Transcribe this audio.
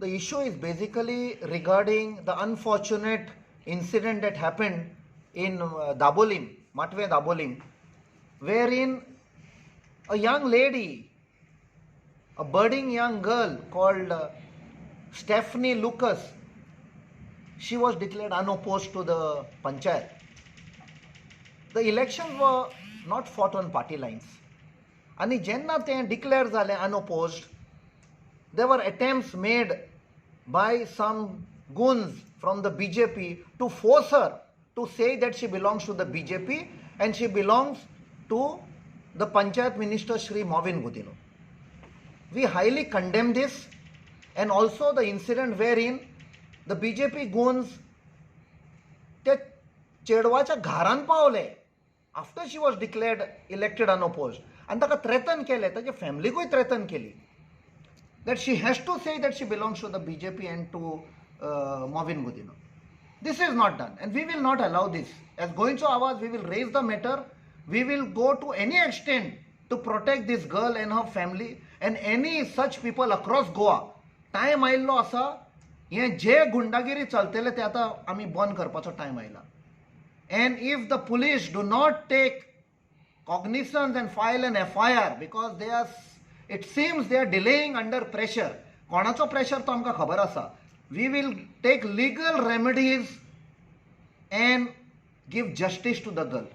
The issue is basically regarding the unfortunate incident that happened in Dabolim, Matve Dabolim, wherein a young lady, a budding young girl called Stephanie Lucas, she was declared unopposed to the panchayat. The elections were not fought on party lines. आणि जेन्ना तें declare जालें unopposed, there were attempts made by some goons from the BJP to force her to say that she belongs to the BJP and she belongs to the Panchayat Minister Shri Movin Gudino. We highly condemn this, and also the incident wherein the BJP goons ते चेडवाच्या घरान Pawle after she was declared elected unopposed and ताका threaten केले, ताच्या फॅमिलीकूय threaten केली that she has to say that she belongs to the BJP and to Movin Gudino. This is not done, and we will not allow this. As Goencho Avaaz, we will raise the matter. We will go to any extent to protect this girl and her family and any such people across Goa. Time आयल्लो आसा, हे जे गुंडागिरी चलतले ते आता आमी बंद करपाचो time आयला. And if the police do not take cognizance and file an FIR because it seems they are delaying under pressure. कोणाचो pressure तो आमकां खबर आसा. We will take legal remedies and give justice to the girl.